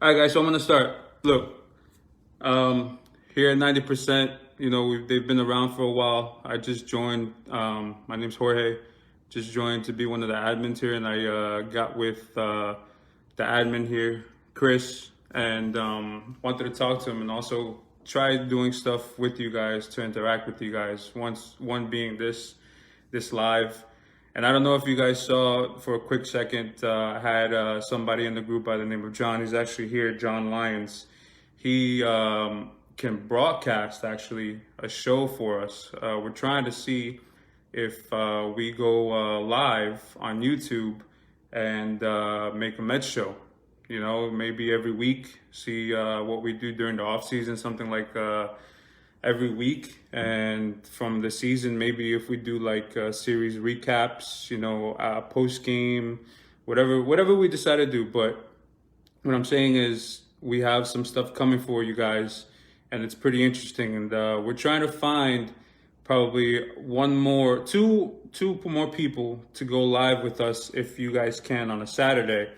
All right, guys. So I'm gonna start. Look, here at 90%. They've been around for a while. I just joined. My name's Jorge. Just joined to be one of the admins here, and I got with the admin here, Chris, and wanted to talk to him and also try doing stuff with you guys to interact with you guys. One being this live. And I don't know if you guys saw for a quick second, I had somebody in the group by the name of John. He's actually here, John Lyons. He can broadcast actually a show for us. We're trying to see if we go live on YouTube and make a Mets show. Maybe every week, see what we do during the off season, something like every week. And from the season, maybe if we do like series recaps, post game, whatever we decide to do. But what I'm saying is we have some stuff coming for you guys, and it's pretty interesting. And we're trying to find probably two more people to go live with us if you guys can on a Saturday.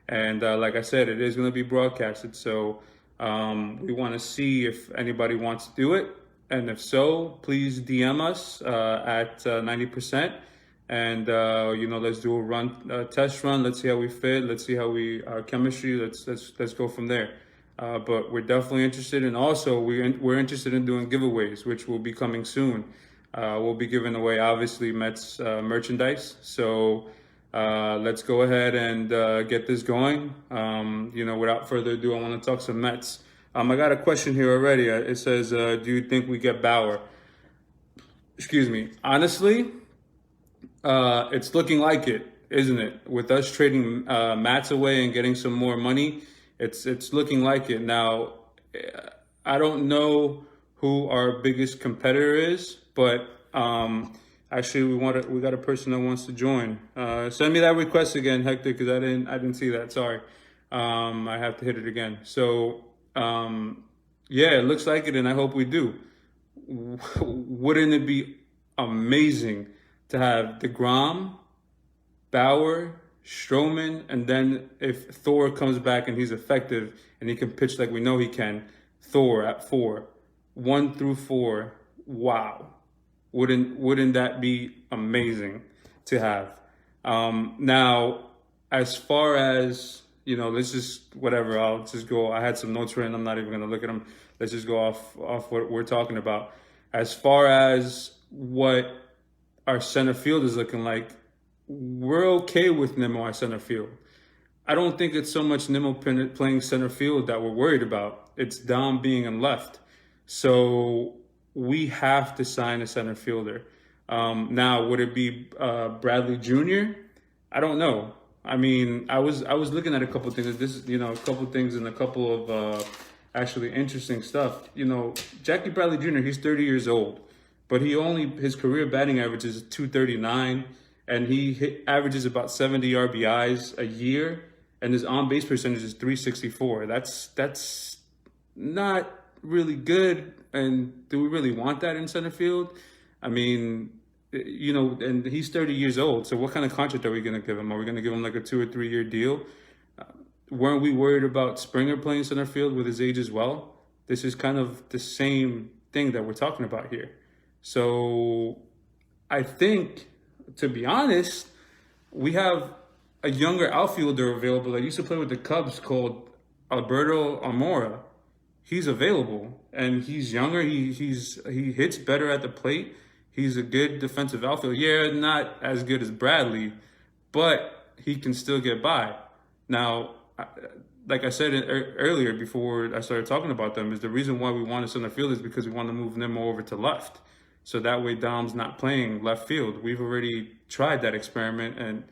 And like I said, it is going to be broadcasted. So we want to see if anybody wants to do it. And if so, please DM us at 90%. And, let's do a test run. Let's see how we fit. Let's see how our chemistry. Let's go from there. But we're definitely interested. And also, we're interested in doing giveaways, which will be coming soon. We'll be giving away, obviously, Mets merchandise. So let's go ahead and get this going. Without further ado, I want to talk some Mets. I got a question here already. It says, do you think we get Bauer? Excuse me. Honestly, it's looking like it, isn't it? With us trading Mats away and getting some more money, it's looking like it. Now, I don't know who our biggest competitor is, but actually, we got a person that wants to join. Send me that request again, Hector, because I didn't see that. Sorry, I have to hit it again. So yeah, it looks like it, and I hope we do. Wouldn't it be amazing to have DeGrom, Bauer, Stroman, and then if Thor comes back and he's effective and he can pitch like we know he can, Thor at 4, 1 through 4. Wow. Wouldn't that be amazing to have? Now, as far as let's just whatever. I'll just go. I had some notes written. I'm not even gonna look at them. Let's just go off what we're talking about. As far as what our center field is looking like, we're okay with Nimmo at center field. I don't think it's so much Nimmo playing center field that we're worried about. It's Dom being in left. So we have to sign a center fielder. Now, would it be Bradley Jr.? I don't know. I mean, I was looking at a couple of things. A couple of things and a couple of actually interesting stuff. Jackie Bradley Jr. He's 30 years old, but his career batting average is 239, and he averages about 70 RBIs a year, and his on base percentage is 364. That's not really good. And do we really want that in center field? I mean, and he's 30 years old. So what kind of contract are we going to give him? Are we going to give him like a 2 or 3 year deal? Weren't we worried about Springer playing center field with his age as well? This is kind of the same thing that we're talking about here. So I think, to be honest, we have a younger outfielder available that used to play with the Cubs called Alberto Almora. He's available, and he's younger. He hits better at the plate. He's a good defensive outfielder. Yeah, not as good as Bradley, but he can still get by. Now, like I said earlier before I started talking about them, is the reason why we want a center field is because we want to move Nimmo over to left. So that way Dom's not playing left field. We've already tried that experiment, and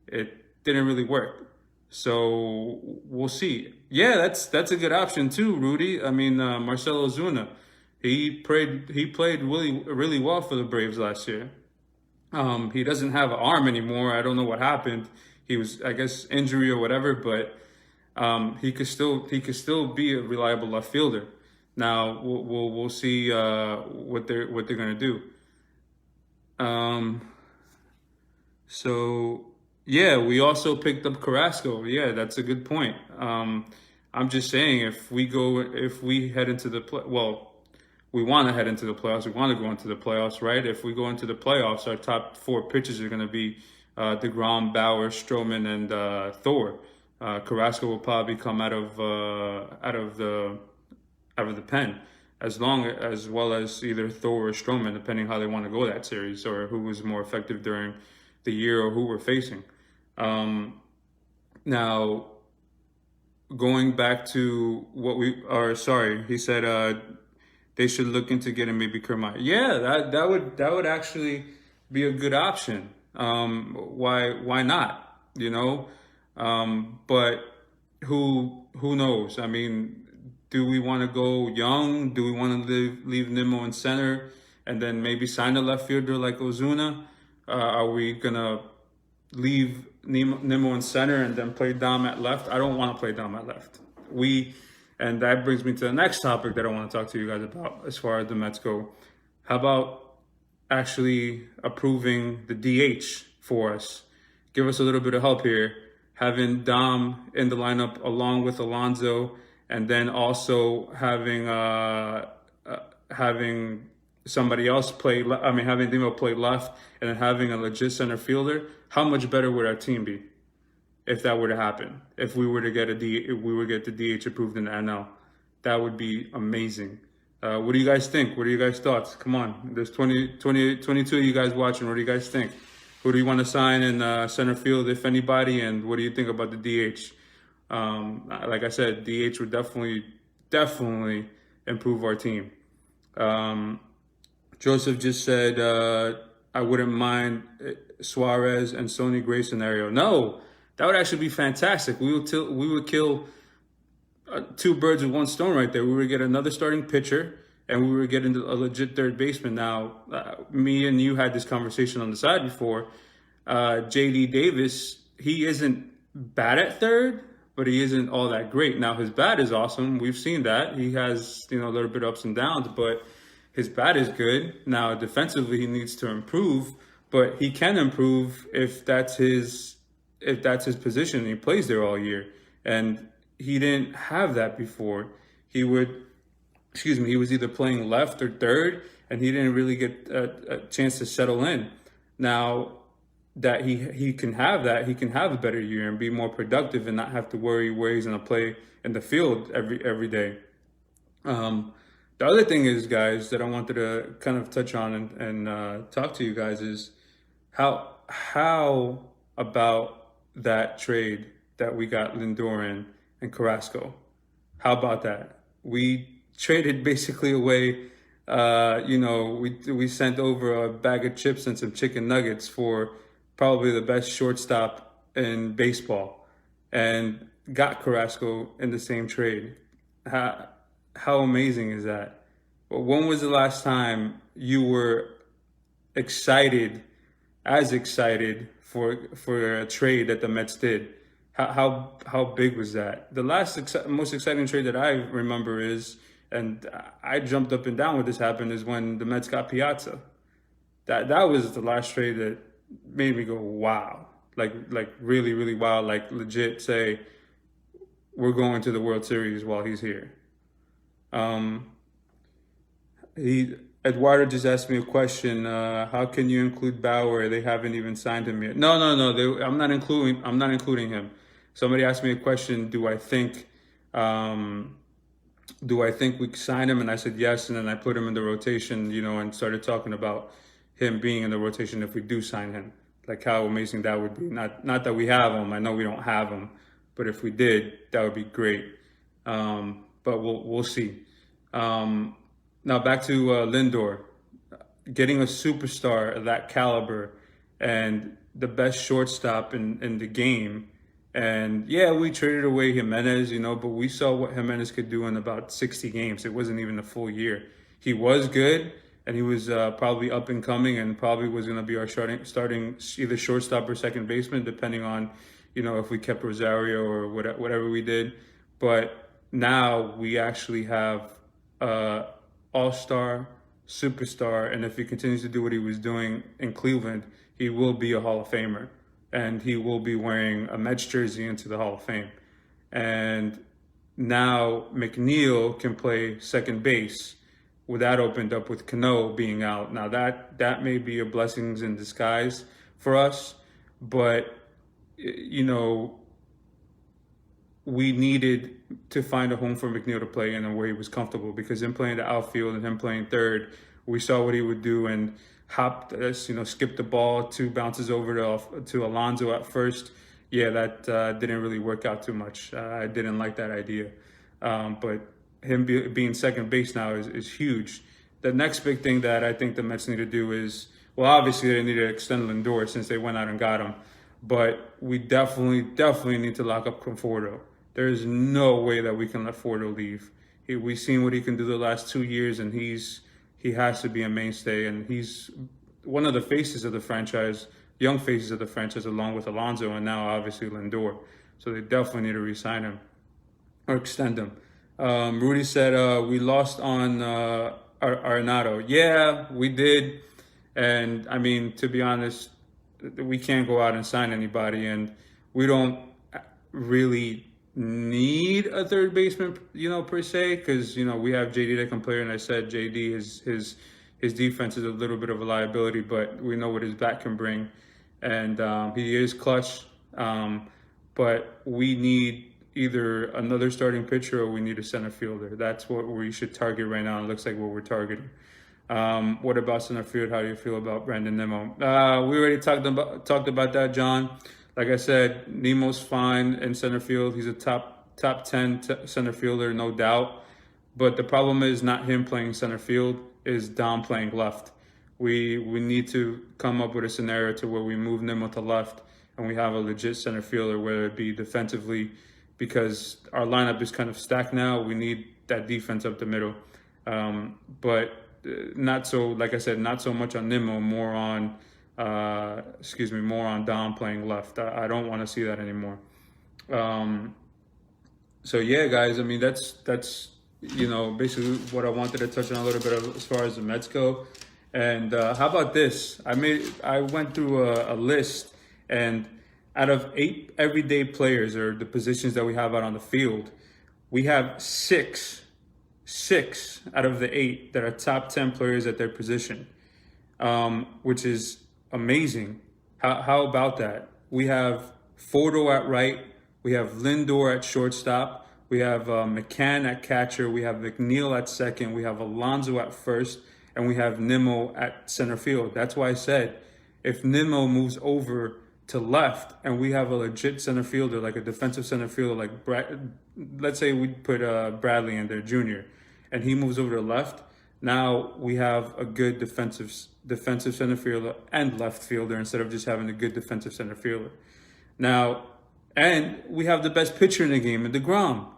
it didn't really work. So we'll see. Yeah, that's a good option too, Rudy. I mean, Marcelo Ozuna, he played really well for the Braves last year. He doesn't have an arm anymore. I don't know what happened. He was, I guess, injury or whatever, but he could still be a reliable left fielder. Now we'll see what they're gonna do. So yeah, we also picked up Carrasco. Yeah, that's a good point. I'm just saying if we head into the we want to head into the playoffs. We want to go into the playoffs, right? If we go into the playoffs, our top four pitchers are going to be DeGrom, Bauer, Stroman, and Thor. Carrasco will probably come out of the pen, as well as either Thor or Stroman, depending how they want to go that series or who was more effective during the year or who we're facing. Now, going back to what we are, sorry, he said they should look into getting maybe Kermit. Yeah, that would actually be a good option. Why not? You know, but who knows? I mean, do we want to go young? Do we want to leave Nimmo in center and then maybe sign a left fielder like Ozuna? Are we gonna leave Nimmo in center and then play Dom at left? I don't want to play Dom at left. And that brings me to the next topic that I want to talk to you guys about as far as the Mets go. How about actually approving the DH for us? Give us a little bit of help here. Having Dom in the lineup along with Alonso, and then also having somebody else play. Having Demo play left, and then having a legit center fielder. How much better would our team be if that were to happen? If we were to get the DH approved in the NL, that would be amazing. What do you guys think? What are you guys' thoughts? Come on, there's 22 of you guys watching. What do you guys think? Who do you want to sign in center field, if anybody? And what do you think about the DH? Like I said, DH would definitely improve our team. Joseph just said, I wouldn't mind Suarez and Sonny Gray scenario. No, that would actually be fantastic. We would kill two birds with one stone right there. We would get another starting pitcher, and we would get into a legit third baseman. Now, me and you had this conversation on the side before. JD Davis, he isn't bad at third, but he isn't all that great. Now, his bat is awesome. We've seen that. He has, a little bit ups and downs, but his bat is good. Now, defensively, he needs to improve, but he can improve if that's his position and he plays there all year. And he didn't have that before. He was either playing left or third, and he didn't really get a chance to settle in. Now that he can have that, he can have a better year and be more productive and not have to worry where he's going to play in the field every day. The other thing is, guys, that I wanted to kind of touch on and talk to you guys is how about that trade that we got Lindor in and Carrasco? How about that? We traded basically away, we sent over a bag of chips and some chicken nuggets for probably the best shortstop in baseball and got Carrasco in the same trade. How amazing is that? But when was the last time you were excited for a trade that the Mets did? How big was that? The most exciting trade that I remember is, and I jumped up and down when this happened, is when the Mets got Piazza. That was the last trade that made me go wow, like really really wow, like legit say we're going to the World Series while he's here. Eduardo just asked me a question. How can you include Bauer? They haven't even signed him yet. No. I'm not including him. Somebody asked me a question. Do I think we sign him? And I said yes. And then I put him in the rotation, and started talking about him being in the rotation if we do sign him. Like how amazing that would be. Not that we have him. I know we don't have him, but if we did, that would be great. But we'll see. Now back to Lindor, getting a superstar of that caliber and the best shortstop in the game. And yeah, we traded away Jimenez, but we saw what Jimenez could do in about 60 games. It wasn't even a full year. He was good, and he was probably up and coming, and probably was going to be our starting either shortstop or second baseman, depending on, if we kept Rosario or whatever we did. But now we actually have all-star, superstar, and if he continues to do what he was doing in Cleveland, he will be a Hall of Famer, and he will be wearing a Mets jersey into the Hall of Fame. And now McNeil can play second base. Well, that opened up with Cano being out. Now that may be a blessings in disguise for us, but you know, we needed to find a home for McNeil to play in and where he was comfortable, because him playing the outfield and him playing third, we saw what he would do and skip the ball, two bounces over to Alonso at first. Yeah, that didn't really work out too much. I didn't like that idea. But him being second base now is huge. The next big thing that I think the Mets need to do is, well, obviously they need to extend Lindor since they went out and got him. But we definitely need to lock up Conforto. There is no way that we can let Fordo leave. We've seen what he can do the last 2 years, and he has to be a mainstay, and he's one of the faces of the franchise, young faces of the franchise, along with Alonso and now obviously Lindor. So they definitely need to re-sign him or extend him. Rudy said we lost on Arenado. Yeah, we did, and I mean, to be honest, we can't go out and sign anybody, and we don't really need a third baseman, per se, because we have JD that can play, and I said JD his defense is a little bit of a liability, but we know what his bat can bring, and he is clutch. But we need either another starting pitcher or we need a center fielder. That's what we should target right now. It looks like what we're targeting. What about center field? How do you feel about Brandon Nimmo? We already talked about that, John. Like I said, Nemo's fine in center field. He's a top 10 center fielder, no doubt. But the problem is not him playing center field, is Dom playing left. We need to come up with a scenario to where we move Nimmo to left and we have a legit center fielder, whether it be defensively, because our lineup is kind of stacked now. We need that defense up the middle. But not so, like I said, not so much on Nimmo, more on Dom playing left. I don't want to see that anymore. So yeah, guys, I mean, that's basically what I wanted to touch on a little bit of as far as the Mets go. And how about this? I went through a list, and out of 8 everyday players, or the positions that we have out on the field, we have six out of the 8 that are top 10 players at their position, which is amazing. How about that? We have Fordo at right. We have Lindor at shortstop. We have McCann at catcher. We have McNeil at second. We have Alonso at first. And we have Nimmo at center field. That's why I said, if Nimmo moves over to left and we have a legit center fielder, like a defensive center fielder, like let's say we put Bradley in there, Jr., and he moves over to left, now we have a good defensive center fielder and left fielder instead of just having a good defensive center fielder. Now, and we have the best pitcher in the game, in DeGrom.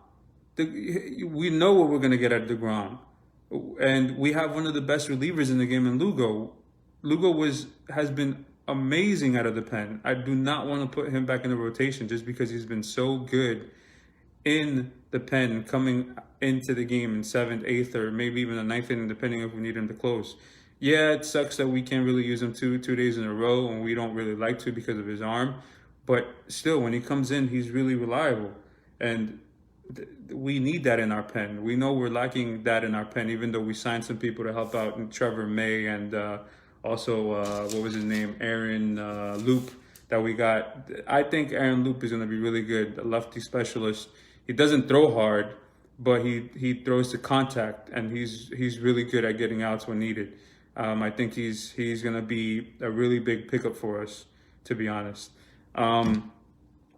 We know what we're going to get at DeGrom. And we have one of the best relievers in the game in Lugo. Lugo has been amazing out of the pen. I do not want to put him back in the rotation just because he's been so good in the pen coming into the game in 7th, 8th, or maybe even the 9th inning, depending if we need him to close. Yeah, it sucks that we can't really use him two days in a row, and we don't really like to because of his arm. But still, when he comes in, he's really reliable. And we need that in our pen. We know we're lacking that in our pen, even though we signed some people to help out, and Trevor May, and also, what was his name? Aaron Loop that we got. I think Aaron Loop is going to be really good, a lefty specialist. He doesn't throw hard, but he throws to contact, and he's really good at getting outs when needed. I think he's going to be a really big pickup for us, to be honest.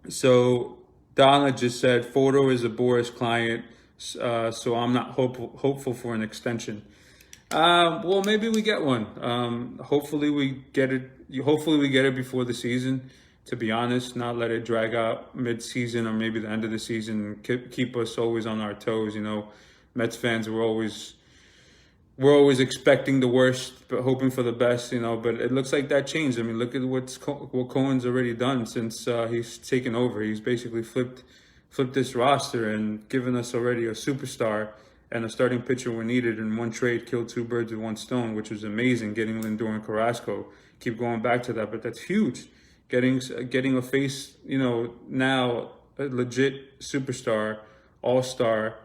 So Donna just said, Fordo is a Boris client, so I'm not hopeful for an extension. Well, maybe we get one. Hopefully we get it. Hopefully we get it before the season, to be honest, not let it drag out mid-season or maybe the end of the season, keep us always on our toes. Mets fans, we're always expecting the worst, but hoping for the best, but it looks like that changed. I mean, look at what Cohen's already done since he's taken over. He's basically flipped this roster and given us already a superstar and a starting pitcher we needed in one trade, killed 2 birds with 1 stone, which was amazing, getting Lindor and Carrasco. Keep going back to that, but that's huge. Getting a face, now a legit superstar All-Star,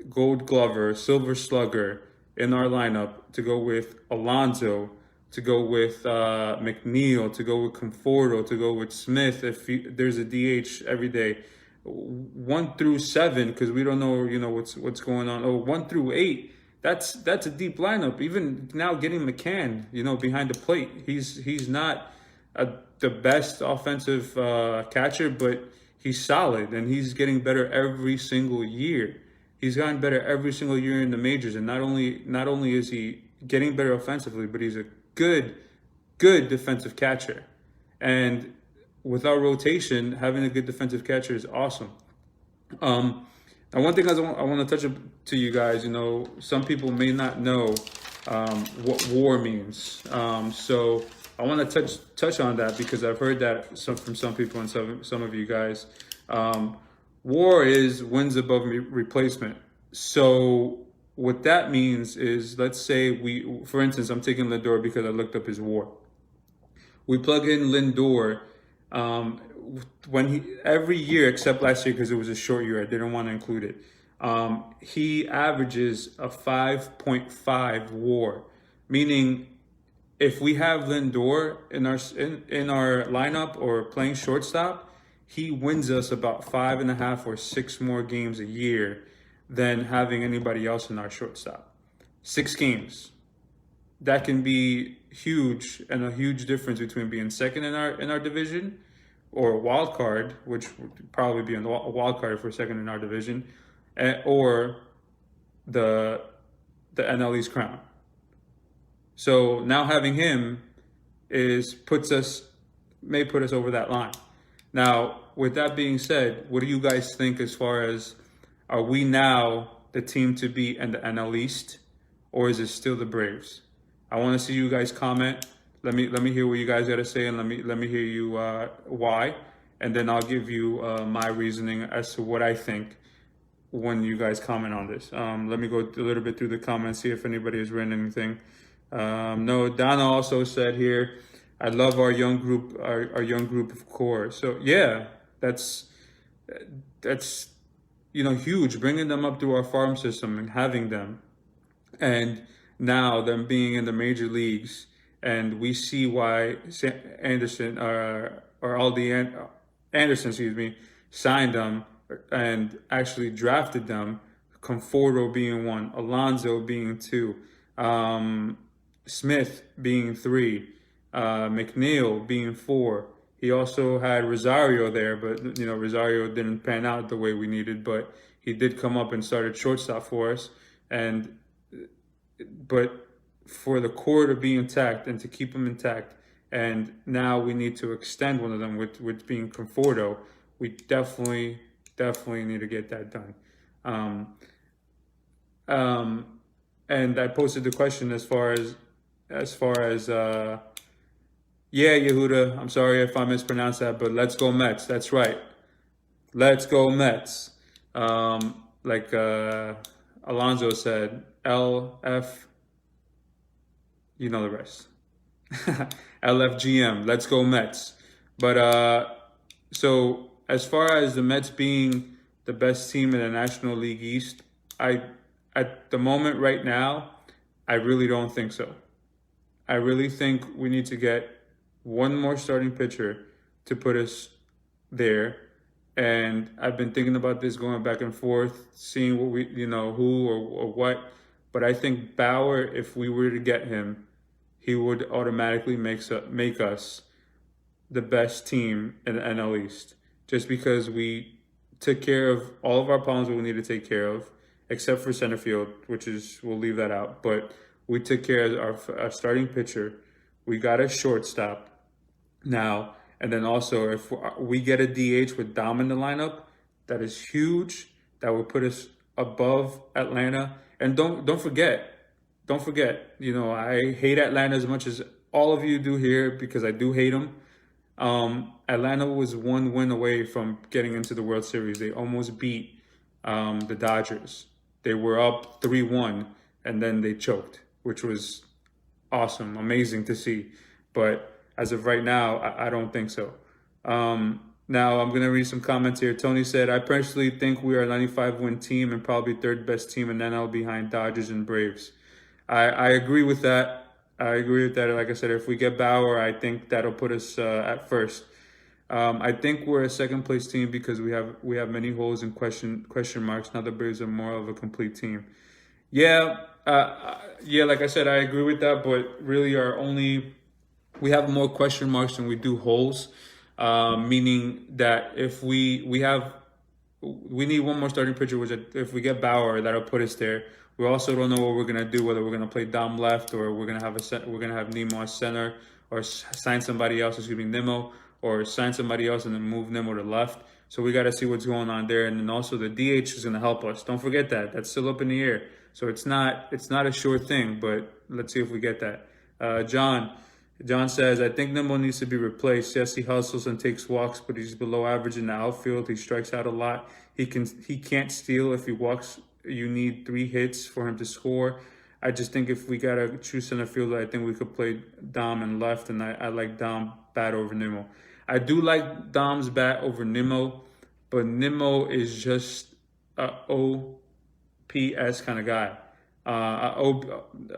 Gold Glover, Silver Slugger in our lineup to go with Alonso, to go with McNeil, to go with Conforto, to go with Smith if there's a DH every day. 1 through 7, because we don't know, what's going on. 1 through 8. That's a deep lineup. Even now, getting McCann, behind the plate, he's not the best offensive catcher, but he's solid and he's getting better every single year. He's gotten better every single year in the majors, and not only is he getting better offensively, but he's a good defensive catcher. And with our rotation, having a good defensive catcher is awesome. Now, one thing I want to touch up to you guys, some people may not know what WAR means. So I want to touch on that because I've heard that from some people and some of you guys. WAR is wins above replacement. So what that means is, let's say for instance, I'm taking Lindor because I looked up his WAR. We plug in Lindor every year except last year because it was a short year. I didn't want to include it. He averages a 5.5 WAR, meaning if we have Lindor in our lineup or playing shortstop, he wins us about 5.5 or 6 more games a year than having anybody else in our shortstop. 6 games. That can be huge, and a huge difference between being second in our division or a wild card, which would probably be a wild card if we're second in our division, or the NL East crown. So now having him may put us over that line. Now, with that being said, what do you guys think as far as, are we now the team to beat in the NL East, or is it still the Braves? I want to see you guys comment. Let me hear what you guys got to say, and let me hear you why, and then I'll give you my reasoning as to what I think when you guys comment on this. Let me go a little bit through the comments, see if anybody has written anything. No, Donna also said here, I love our young group, our young group of core. So yeah, that's huge, bringing them up through our farm system and having them, and now them being in the major leagues, and we see why Anderson or Aldi Anderson, signed them and actually drafted them. Conforto being 1, Alonso being 2, Smith being 3, McNeil being 4. He also had Rosario there, but Rosario didn't pan out the way we needed. But he did come up and started shortstop for us. But for the core to be intact and to keep them intact, and now we need to extend one of them with being Conforto. We definitely need to get that done. And I posted the question as far as yeah, Yehuda, I'm sorry if I mispronounced that, but let's go Mets. That's right. Let's go Mets. Like Alonso said, LF, you know the rest. LFGM, let's go Mets. But so as far as the Mets being the best team in the National League East, at the moment right now, I really don't think so. I really think we need to get one more starting pitcher to put us there. And I've been thinking about this, going back and forth, seeing what who or what. But I think Bauer, if we were to get him, he would automatically make us the best team in the NL East. Just because we took care of all of our problems that we need to take care of, except for center field, we'll leave that out. But we took care of our starting pitcher. We got a shortstop now. And then also, if we get a DH with Dom in the lineup, that is huge. That would put us above Atlanta. And don't forget, I hate Atlanta as much as all of you do here, because I do hate them. Atlanta was 1 win away from getting into the World Series. They almost beat the Dodgers. They were up 3-1, and then they choked, which was awesome, amazing to see. But as of right now, I don't think so. Now I'm gonna read some comments here. Tony said, "I personally think we are a 95 win team and probably third best team in NL behind Dodgers and Braves." I agree with that. I agree with that. Like I said, if we get Bauer, I think that'll put us at first. I think we're a second place team because we have many holes and question marks. Now the Braves are more of a complete team. Yeah, yeah. Like I said, I agree with that. But really, we have more question marks than we do holes. Meaning that if we need one more starting pitcher, which if we get Bauer, that'll put us there. We also don't know what we're gonna do, whether we're gonna play Dom left or we're gonna have Nemo as center, or sign somebody else. Excuse me, Nemo, or sign somebody else and then move Nemo to left. So we got to see what's going on there, and then also the DH is gonna help us. Don't forget that. That's still up in the air. So it's not a sure thing, but let's see if we get that. John says, I think Nimmo needs to be replaced. Yes, he hustles and takes walks, but he's below average in the outfield. He strikes out a lot. He can't steal. If he walks, you need 3 hits for him to score. I just think if we got a true center fielder, I think we could play Dom and left, and I like Dom bat over Nimmo. I do like Dom's bat over Nimmo, but Nimmo is just a OPS kind of guy.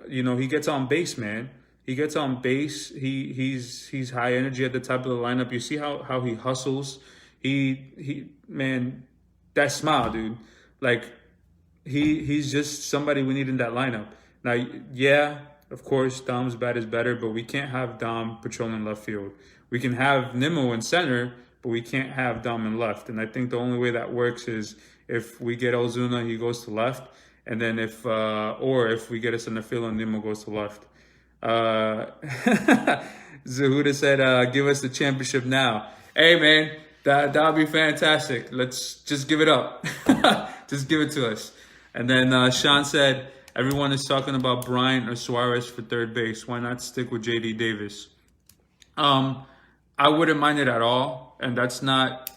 He gets on base, man. He gets on base. He's high energy at the top of the lineup. You see how he hustles. Man, that smile, dude. Like he's just somebody we need in that lineup. Now, yeah, of course, Dom's bat is better, but we can't have Dom patrolling left field. We can have Nimmo in center, but we can't have Dom in left. And I think the only way that works is if we get Ozuna, he goes to left, and then if we get a center field and Nimmo goes to left. Zahuda said, give us the championship now. Hey, man, that'll be fantastic. Let's just give it up. Just give it to us. And then Sean said, everyone is talking about Bryant or Suarez for third base. Why not stick with JD Davis? I wouldn't mind it at all. And that's not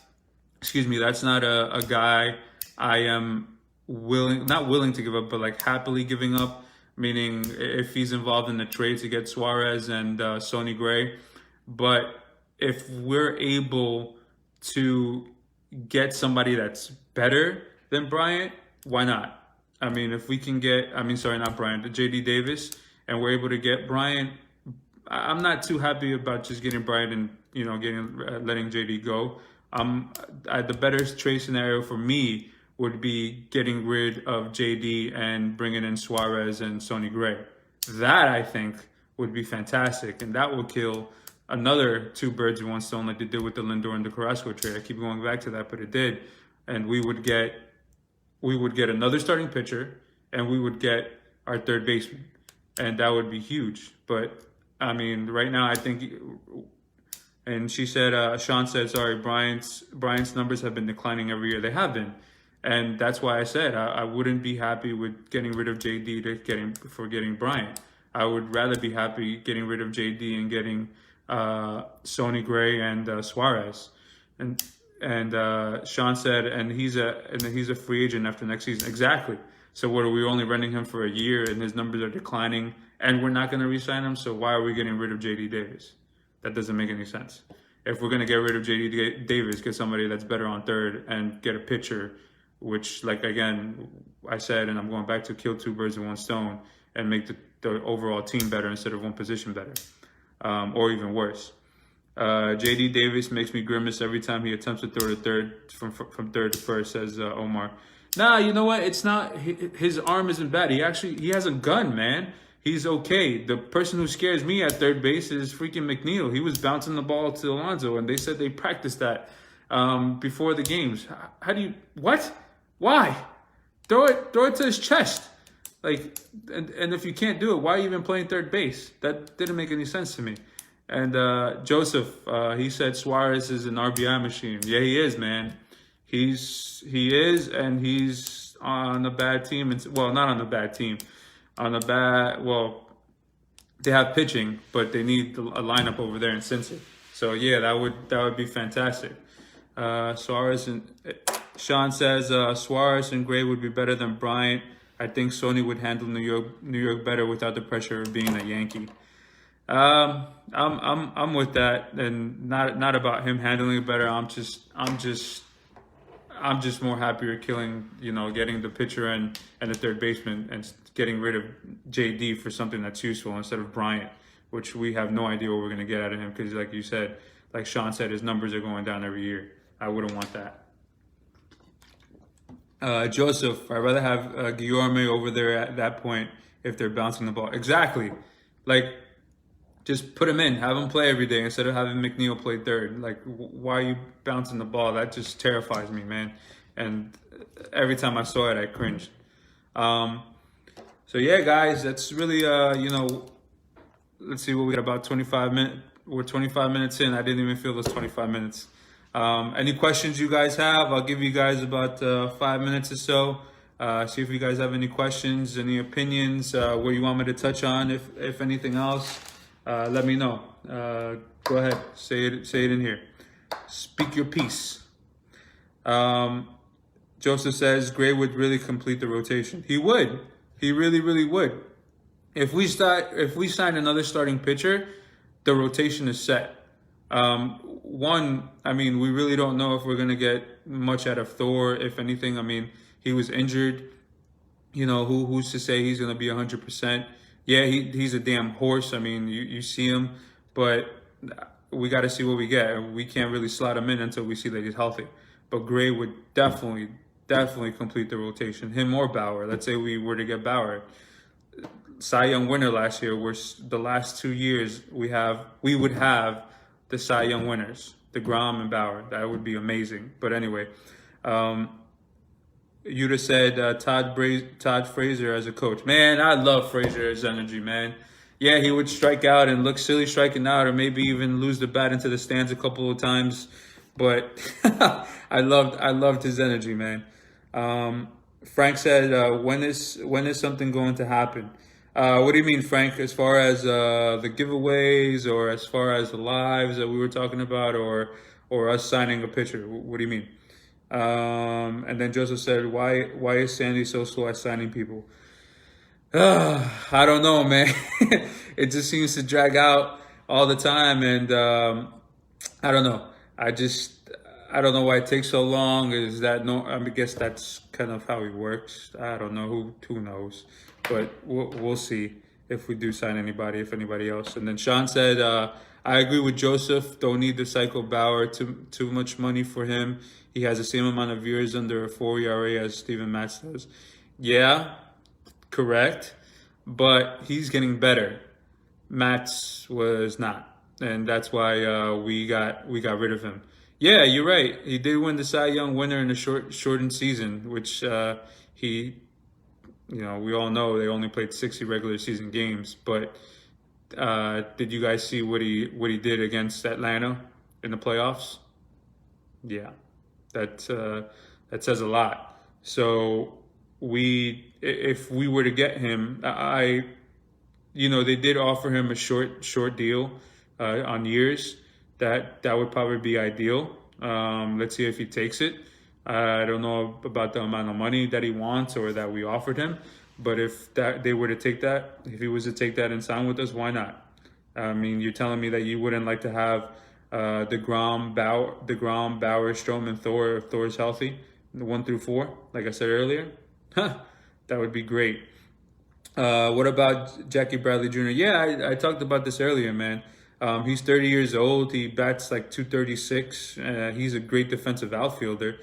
a guy I am not willing to give up, but like happily giving up. Meaning if he's involved in the trade to get Suarez and Sonny Gray. But if we're able to get somebody that's better than Bryant, why not? I mean, if we can get, not Bryant, JD Davis, and we're able to get Bryant, I'm not too happy about just getting Bryant and, letting JD go. The better trade scenario for me would be getting rid of JD and bringing in Suarez and Sonny Gray. That, I think, would be fantastic. And that would kill another 2 birds with 1 stone like they did with the Lindor and the Carrasco trade. I keep going back to that, but it did. And we would get another starting pitcher, and we would get our third baseman. And that would be huge. But, right now, I think... And she said, Sean said, sorry, Bryant's numbers have been declining every year. They have been. And that's why I said I wouldn't be happy with getting rid of JD for getting Bryant. I would rather be happy getting rid of JD and getting Sonny Gray and Suarez. And Sean said, and he's a free agent after next season. Exactly. So what, are we only renting him for a year and his numbers are declining and we're not going to re-sign him? So why are we getting rid of JD Davis? That doesn't make any sense. If we're going to get rid of JD Davis, get somebody that's better on third and get a pitcher, which, like, again, I said, and I'm going back to kill 2 birds with 1 stone and make the overall team better instead of one position better, or even worse. JD Davis makes me grimace every time he attempts to throw to third from third to first, says Omar. Nah, you know what? It's not, his arm isn't bad. He has a gun, man. He's okay. The person who scares me at third base is freaking McNeil. He was bouncing the ball to Alonso, and they said they practiced that before the games. How do you, what? Why? Throw it to his chest. Like, and if you can't do it, why are you even playing third base? That didn't make any sense to me. And Joseph, he said Suarez is an RBI machine. Yeah, he is, man. He is, and he's on a bad team. Well, not on a bad team. They have pitching, but they need a lineup over there in Cincy. So yeah, that would be fantastic. Suarez and Sean says Suarez and Gray would be better than Bryant. I think Sony would handle New York better without the pressure of being a Yankee. I'm with that, and not about him handling it better. I'm just more happier killing, getting the pitcher and the third baseman and getting rid of JD for something that's useful instead of Bryant, which we have no idea what we're gonna get out of him because, like you said, like Sean said, his numbers are going down every year. I wouldn't want that. Joseph, I'd rather have Guillaume over there at that point if they're bouncing the ball. Exactly. Like, just put him in, have him play every day instead of having McNeil play third. Like, why are you bouncing the ball? That just terrifies me, man. And every time I saw it, I cringed. Um, so yeah, guys, that's really let's see what we got about 25 minutes. We're 25 minutes in. I didn't even feel those 25 minutes. Any questions you guys have? I'll give you guys about 5 minutes or so. See if you guys have any questions, any opinions, what you want me to touch on, if anything else. Let me know. Go ahead, say it in here. Speak your piece. Joseph says Gray would really complete the rotation. He would. He really, really would. If we sign another starting pitcher, the rotation is set. I mean, we really don't know if we're gonna get much out of Thor. If anything, I mean, he was injured. Who's to say he's gonna be 100%? Yeah, he's a damn horse. I mean, you see him, but we got to see what we get. We can't really slot him in until we see that he's healthy. But Gray would definitely complete the rotation. Him or Bauer. Let's say we were to get Bauer. Cy Young winner last year. The last 2 years we would have the Cy Young winners, DeGrom and Bauer. That would be amazing. But anyway, Yuta said Todd Frazier as a coach. Man, I love Frazier's energy, man. Yeah, he would strike out and look silly striking out, or maybe even lose the bat into the stands a couple of times. But I loved his energy, man. Frank said, when is something going to happen? What do you mean, Frank? As far as the giveaways, or as far as the lives that we were talking about, or us signing a pitcher? What do you mean? And then Joseph said, why is Sandy so slow at signing people? I don't know, man. It just seems to drag out all the time, and I don't know. I don't know why it takes so long. Is that no? I guess that's kind of how he works. I don't know. Who knows? But we'll see if we do sign anybody, if anybody else. And then Sean said, I agree with Joseph. Don't need to cycle Bauer. Too much money for him. He has the same amount of years under a 4 ERA as Steven Matz does. Yeah, correct. But he's getting better. Matz was not, and that's why we got rid of him. Yeah, you're right. He did win the Cy Young winner in a shortened season, which we all know they only played 60 regular season games. But did you guys see what he did against Atlanta in the playoffs? Yeah, that says a lot. So if we were to get him, they did offer him a short deal on years. That would probably be ideal. Let's see if he takes it. I don't know about the amount of money that he wants or that we offered him, but if they were to take that, if he was to take that and sign with us, why not? I mean, you're telling me that you wouldn't like to have DeGrom, Bauer, Stroman, Thor, if Thor's healthy, 1 through 4, like I said earlier? That would be great. What about Jackie Bradley Jr.? Yeah, I talked about this earlier, man. He's 30 years old. He bats like 236. He's a great defensive outfielder.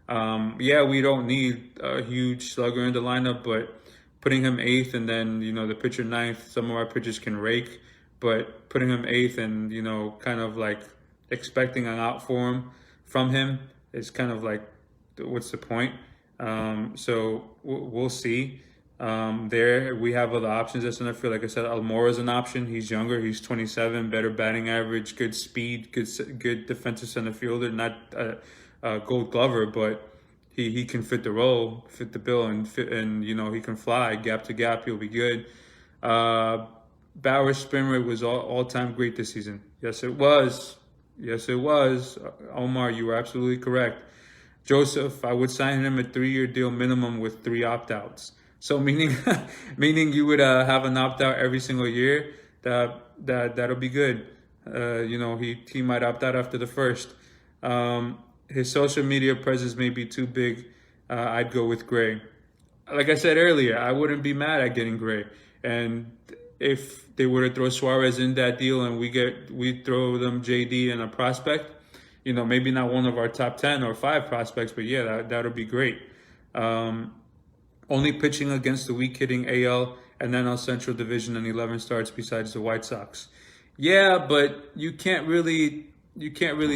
Yeah, we don't need a huge slugger in the lineup, but putting him 8th and then, the pitcher 9th, some of our pitchers can rake, but putting him 8th and, kind of like expecting an out from him is kind of like, what's the point? So we'll see. There we have other options at center field. Like I said, Almora's an option. He's younger. He's 27. Better batting average. Good speed. Good defensive center fielder. Not a Gold Glover, but he can fit the role, fit the bill, and he can fly gap to gap. He'll be good. Bauer's spin rate was all time great this season. Yes, it was. Yes, it was. Omar, you were absolutely correct. Joseph, I would sign him a 3-year deal minimum with 3 opt-outs. So meaning you would have an opt-out every single year. that'll be good. He might opt out after the first. His social media presence may be too big. I'd go with Gray. Like I said earlier, I wouldn't be mad at getting Gray. And if they were to throw Suarez in that deal and we throw them JD and a prospect, maybe not one of our top 10 or 5 prospects, but yeah, that'll be great. Only pitching against the weak hitting AL and then our Central Division and 11 starts besides the White Sox. Yeah, but you can't really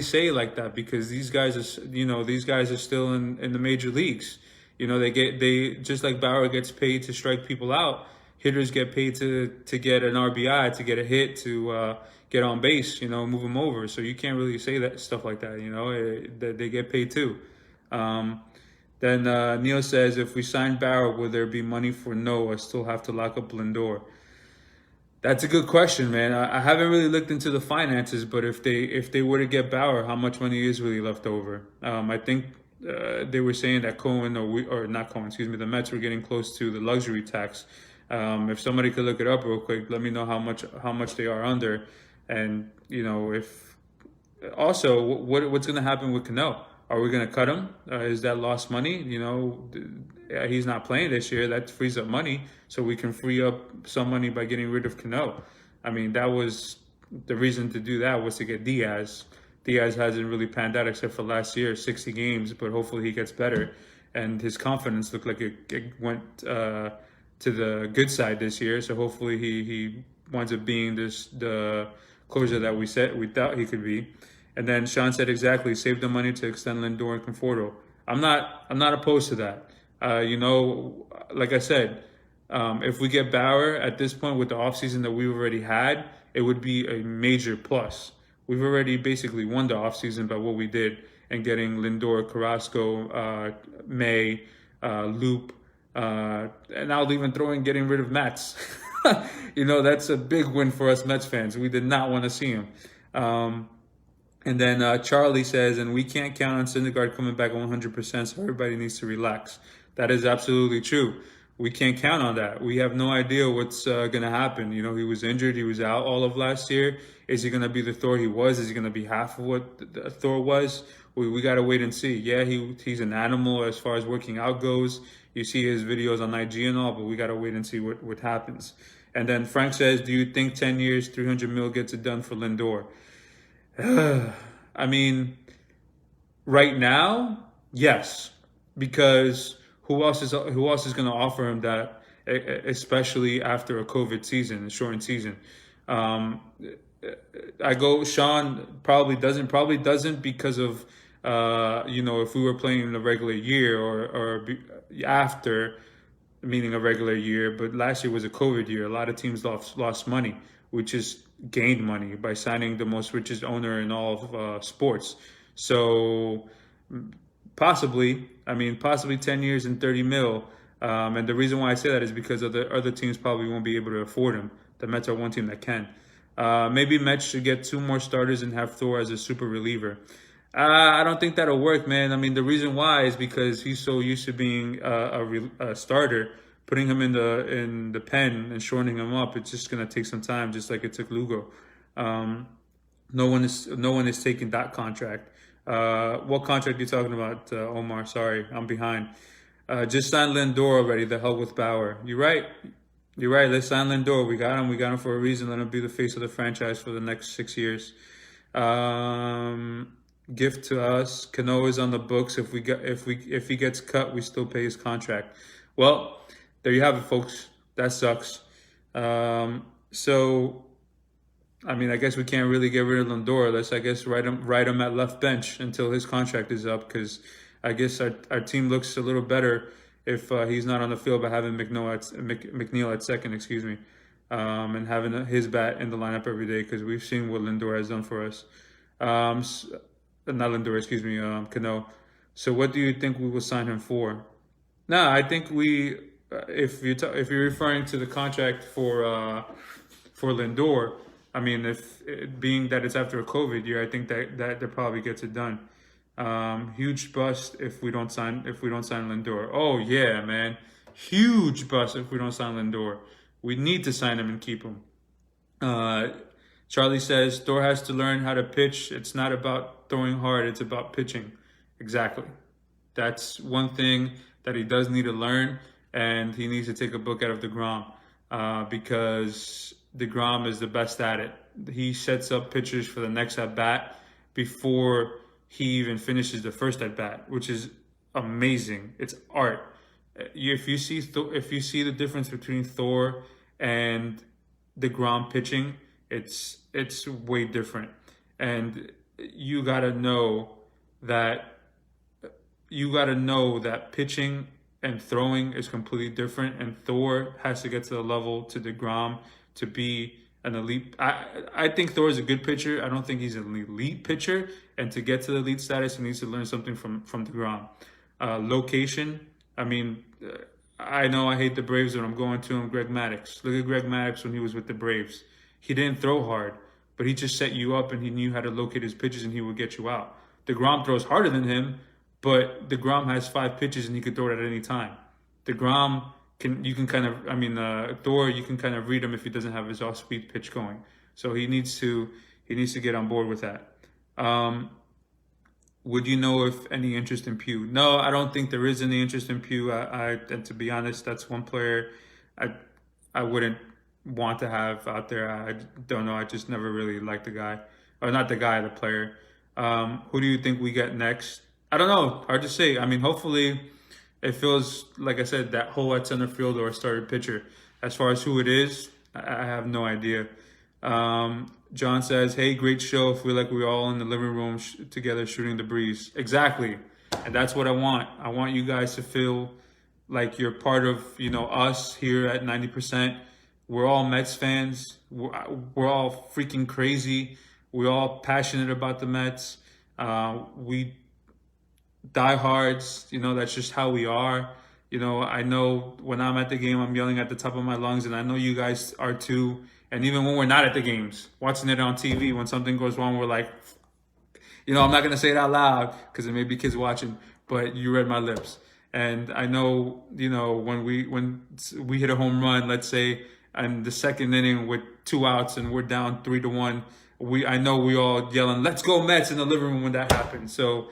say it like that because these guys are still in the major leagues. They just like Bauer gets paid to strike people out. Hitters get paid to get an RBI, to get a hit, to get on base, move them over. So you can't really say that stuff like that. They get paid too. Then Neil says, if we sign Bauer, will there be money for no? I still have to lock up Lindor. That's a good question, man. I haven't really looked into the finances, but if they were to get Bauer, how much money is really left over? I think they were saying that the Mets were getting close to the luxury tax. If somebody could look it up real quick, let me know how much they are under, and if also what's going to happen with Cano. Are we going to cut him? Is that lost money? He's not playing this year. That frees up money, so we can free up some money by getting rid of Cano. I mean, that was the reason to do that, was to get Diaz. Diaz hasn't really panned out except for last year, 60 games, but hopefully he gets better. And his confidence looked like it went to the good side this year. So hopefully he winds up being the closer that we thought he could be. And then Sean said, exactly, save the money to extend Lindor and Conforto. I'm not opposed to that. Like I said, if we get Bauer at this point with the offseason that we've already had, it would be a major plus. We've already basically won the offseason by what we did and getting Lindor, Carrasco, May, Loop, and I'll even throw in getting rid of Mets. That's a big win for us Mets fans. We did not want to see him. And then Charlie says, and we can't count on Syndergaard coming back 100%, so everybody needs to relax. That is absolutely true. We can't count on that. We have no idea what's going to happen. He was injured. He was out all of last year. Is he going to be the Thor he was? Is he going to be half of what the Thor was? We got to wait and see. Yeah, he's an animal as far as working out goes. You see his videos on IG and all, but we got to wait and see what happens. And then Frank says, do you think 10 years, 300 mil gets it done for Lindor? I mean, right now, yes, because who else is going to offer him that, especially after a COVID season, a shortened season? Sean probably doesn't because of if we were playing in a regular year or after, meaning a regular year, but last year was a COVID year. A lot of teams lost money. We just gained money by signing the most richest owner in all of sports. So possibly 10 years and 30 mil. And the reason why I say that is because other teams probably won't be able to afford him. The Mets are one team that can. Maybe Mets should get 2 more starters and have Thor as a super reliever. I don't think that'll work, man. I mean, the reason why is because he's so used to being a starter. Putting him in the pen and shortening him up, it's just gonna take some time, just like it took Lugo. No one is taking that contract. What contract are you talking about, Omar? Sorry, I'm behind. Just sign Lindor already. The hell with Bauer. You're right. Let's sign Lindor. We got him for a reason. Let him be the face of the franchise for the next 6 years. Gift to us. Cano is on the books. If he gets cut, we still pay his contract. Well, there you have it, folks. That sucks. So, I mean, I guess we can't really get rid of Lindor. Let's, I guess, write him at left bench until his contract is up, because I guess our team looks a little better if he's not on the field by having McNeil at second, and having his bat in the lineup every day, because we've seen what Lindor has done for us. Not Lindor, Cano. So what do you think we will sign him for? I think if you're referring to the contract for Lindor, I mean, being that it's after a COVID year, I think that probably gets it done. Huge bust if we don't sign Lindor. Oh yeah, man, huge bust if we don't sign Lindor. We need to sign him and keep him. Uh, Charlie says Thor has to learn how to pitch. It's not about throwing hard, it's about pitching. Exactly. That's one thing that he does need to learn, and he needs to take a book out of DeGrom because DeGrom is the best at it. He sets up pitchers for the next at bat before he even finishes the first at bat, which is amazing. It's art. If you see the difference between Thor and DeGrom pitching, it's way different, and you gotta know that pitching and throwing is completely different, and Thor has to get to the level to DeGrom to be an elite. I think Thor is a good pitcher. I don't think he's an elite pitcher, and to get to the elite status, he needs to learn something from DeGrom. Location. I mean, I know I hate the Braves when I'm going to him. Greg Maddux. Look at Greg Maddux when he was with the Braves. He didn't throw hard, but he just set you up, and he knew how to locate his pitches, and he would get you out. DeGrom throws harder than him, but DeGrom has 5 pitches and he could throw it at any time. DeGrom Thor, you can kind of read him if he doesn't have his off-speed pitch going. So he needs to get on board with that. Would you know if any interest in Pugh? No, I don't think there is any interest in Pugh. And to be honest, that's one player I wouldn't want to have out there. I don't know. I just never really liked the guy, or not the guy, the player. Who do you think we get next? I don't know. Hard to say. I mean, hopefully it feels, like I said, that hole at center field or a starting pitcher. As far as who it is, I have no idea. John says, hey, great show. Feel like we're all in the living room together shooting the breeze. Exactly. And that's what I want. I want you guys to feel like you're part of, us here at 90%. We're all Mets fans. We're all freaking crazy. We're all passionate about the Mets. We diehards, that's just how we are. I know when I'm at the game, I'm yelling at the top of my lungs, and I know you guys are too. And even when we're not at the games, watching it on TV, when something goes wrong, we're like, I'm not going to say it out loud because there may be kids watching, but you read my lips. And I know, when we hit a home run, let's say, in the second inning with 2 outs and we're down 3-1, I know we all yelling, let's go Mets, in the living room when that happens. So,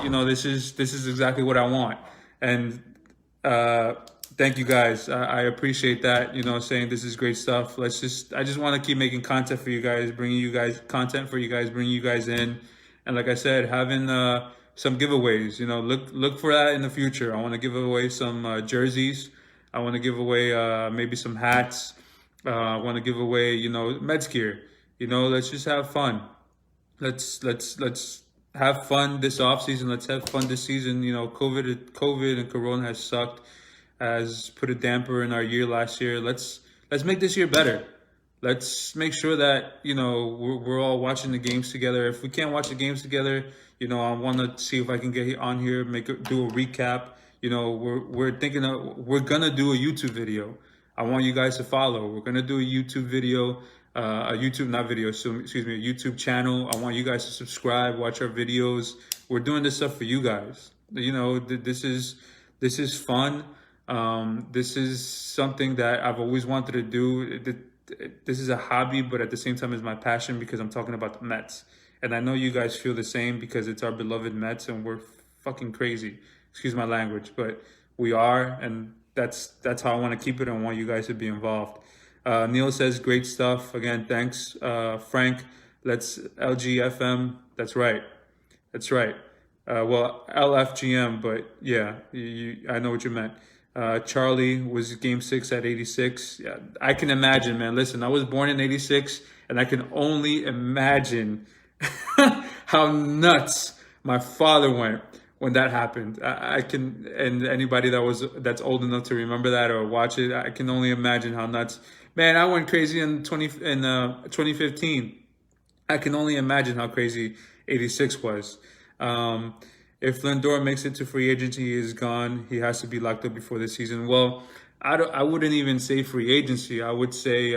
this is exactly what I want. And thank you guys. I appreciate that, saying this is great stuff. I just want to keep making content for you guys, bringing you guys in. And like I said, having some giveaways, look for that in the future. I want to give away some jerseys. I want to give away maybe some hats. I want to give away, Mets gear. Let's just have fun. Let's have fun this off season. Let's have fun this season. COVID and Corona has sucked, has put a damper in our year last year. Let's make this year better. Let's make sure that we're all watching the games together. If we can't watch the games together, I want to see if I can get on here, do a recap. We're thinking we're gonna do a YouTube video. I want you guys to follow. We're gonna do a YouTube video. A YouTube channel. I want you guys to subscribe, watch our videos. We're doing this stuff for you guys. This is fun. This is something that I've always wanted to do. This is a hobby, but at the same time, it's my passion because I'm talking about the Mets. And I know you guys feel the same because it's our beloved Mets and we're fucking crazy. Excuse my language, but we are, and that's how I want to keep it. I want you guys to be involved. Neil says, great stuff. Again, thanks. Frank, let's LGFM. That's right. Well, LFGM, but yeah, I know what you meant. Charlie was game 6 at 86. Yeah, I can imagine, man. Listen, I was born in 86, and I can only imagine how nuts my father went when that happened. I can, and anybody that's old enough to remember that or watch it, I can only imagine how nuts. Man, I went crazy in 2015. I can only imagine how crazy 86 was. If Lindor makes it to free agency, he is gone. He has to be locked up before the season. Well, I wouldn't even say free agency. I would say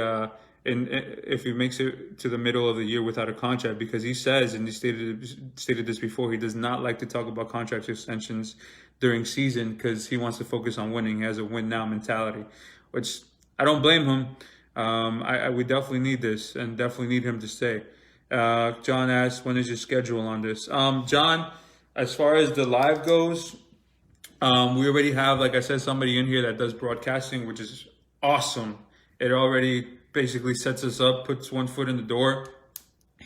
if he makes it to the middle of the year without a contract, because he says, and he stated this before, he does not like to talk about contract extensions during season because he wants to focus on winning. He has a win now mentality, which I don't blame him. We definitely need this and definitely need him to stay. John asks, when is your schedule on this? John, as far as the live goes, we already have, like I said, somebody in here that does broadcasting, which is awesome. It already basically sets us up, puts one foot in the door.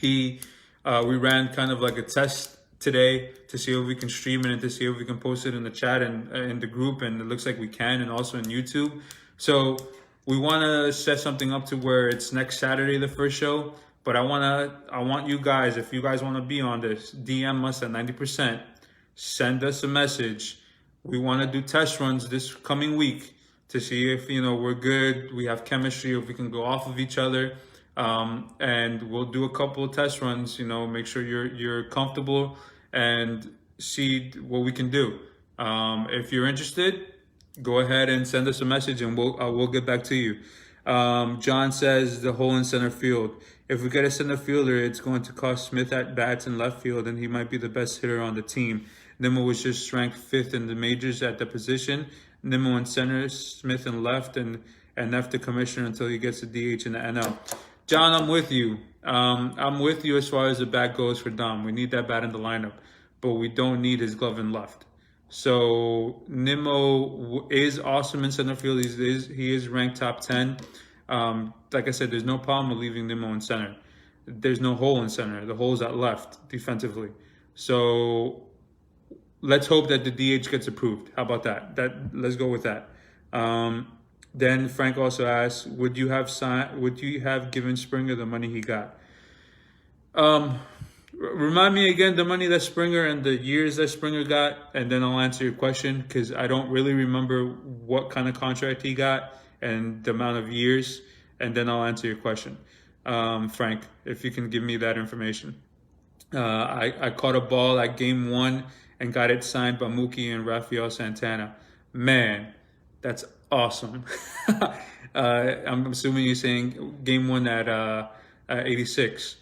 We ran kind of like a test today to see if we can stream it and to see if we can post it in the chat and in the group, and it looks like we can, and also in YouTube. So we want to set something up to where it's next Saturday, the first show. But I want you guys, if you guys want to be on this, DM us at 90%. Send us a message. We want to do test runs this coming week to see if we're good, we have chemistry, if we can go off of each other. And we'll do a couple of test runs, make sure you're comfortable and see what we can do. If you're interested, go ahead and send us a message and we'll get back to you. John says the hole in center field. If we get a center fielder, it's going to cost Smith at bats in left field, and he might be the best hitter on the team. Nimmo was just ranked 5th in the majors at the position. Nimmo in center, Smith in left, and F the commissioner until he gets a DH in the NL. John, I'm with you. I'm with you as far as the bat goes for Dom. We need that bat in the lineup, but we don't need his glove in left. So Nimmo is awesome in center field. He is ranked top 10. Like I said, there's no problem with leaving Nimmo in center. There's no hole in center. The hole's at left defensively. So let's hope that the DH gets approved. How about that? Let's go with that. Then Frank also asks, would you have given Springer the money he got? Remind me again the money that Springer and the years that Springer got, and then I'll answer your question, because I don't really remember what kind of contract he got and the amount of years, and then I'll answer your question. Frank, if you can give me that information. I caught a ball at game 1 and got it signed by Mookie and Rafael Santana. Man, that's awesome. I'm assuming you're saying game 1 at 86.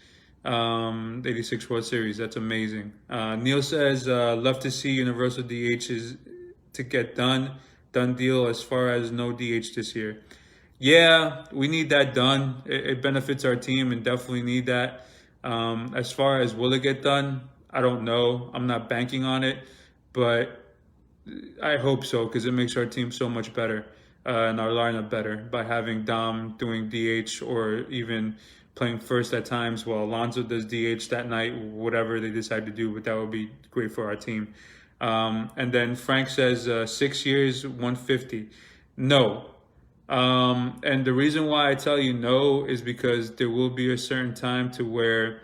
86 World Series. That's amazing. Neil says, love to see Universal DHs to get done deal as far as no DH this year. Yeah, we need that done. It benefits our team and definitely need that. As far as will it get done, I don't know. I'm not banking on it, but I hope so, because it makes our team so much better and our lineup better by having Dom doing DH or even playing first at times while Alonso does DH that night, whatever they decide to do, but that would be great for our team. And then Frank says 6 years, 150. No. And the reason why I tell you no is because there will be a certain time to where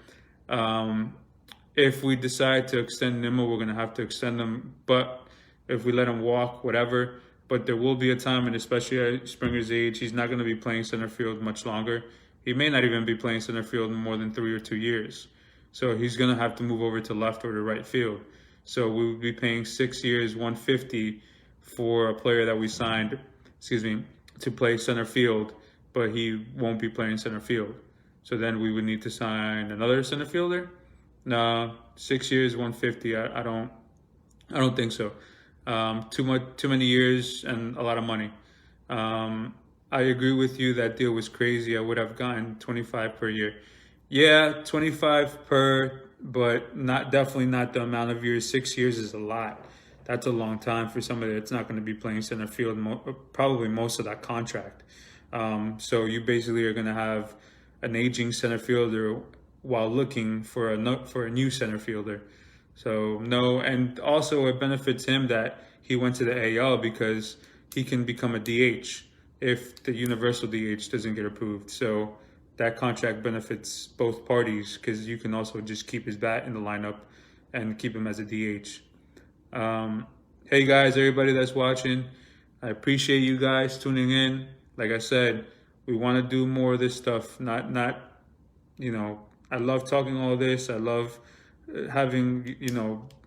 if we decide to extend Nimmo, we're going to have to extend them. But if we let him walk, whatever. But there will be a time, and especially at Springer's age, he's not going to be playing center field much longer. He may not even be playing center field more than 3 or 2 years. So he's going to have to move over to left or to right field. So we would be paying 6 years, 150 for a player that we signed, to play center field, but he won't be playing center field. So then we would need to sign another center fielder. No, 6 years, 150. I don't think so. Too many years and a lot of money. I agree with you. That deal was crazy. I would have gotten 25 per year. Yeah, 25 per, but definitely not the amount of years. 6 years is a lot. That's a long time for somebody that's not going to be playing center field probably most of that contract. So you basically are going to have an aging center fielder while looking for a new center fielder. So no, and also it benefits him that he went to the AL because he can become a DH if the universal DH doesn't get approved. So that contract benefits both parties because you can also just keep his bat in the lineup and keep him as a DH. Hey guys, everybody that's watching, I appreciate you guys tuning in. Like I said, we want to do more of this stuff. I love talking all this. I love having,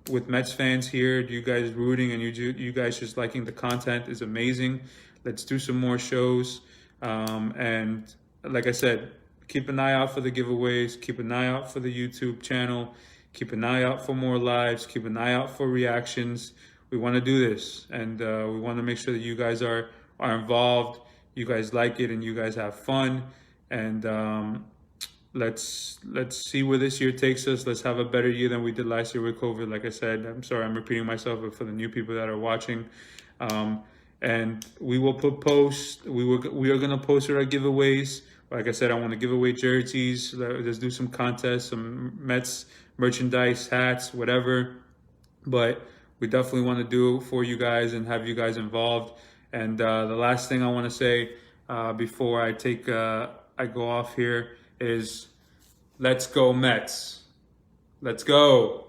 with Mets fans here, you guys rooting and you guys just liking the content is amazing. Let's do some more shows. And like I said, keep an eye out for the giveaways. Keep an eye out for the YouTube channel. Keep an eye out for more lives. Keep an eye out for reactions. We want to do this, and we want to make sure that you guys are involved. you guys like it and you guys have fun. And let's see where this year takes us. Let's have a better year than we did last year with COVID. Like I said, I'm sorry I'm repeating myself, but for the new people that are watching, and we will put posts. We are gonna post our giveaways. Like I said, I want to give away jerseys. Let's do some contests, some Mets merchandise, hats, whatever. But we definitely want to do it for you guys and have you guys involved. And the last thing I want to say before I go off here is, let's go Mets. Let's go.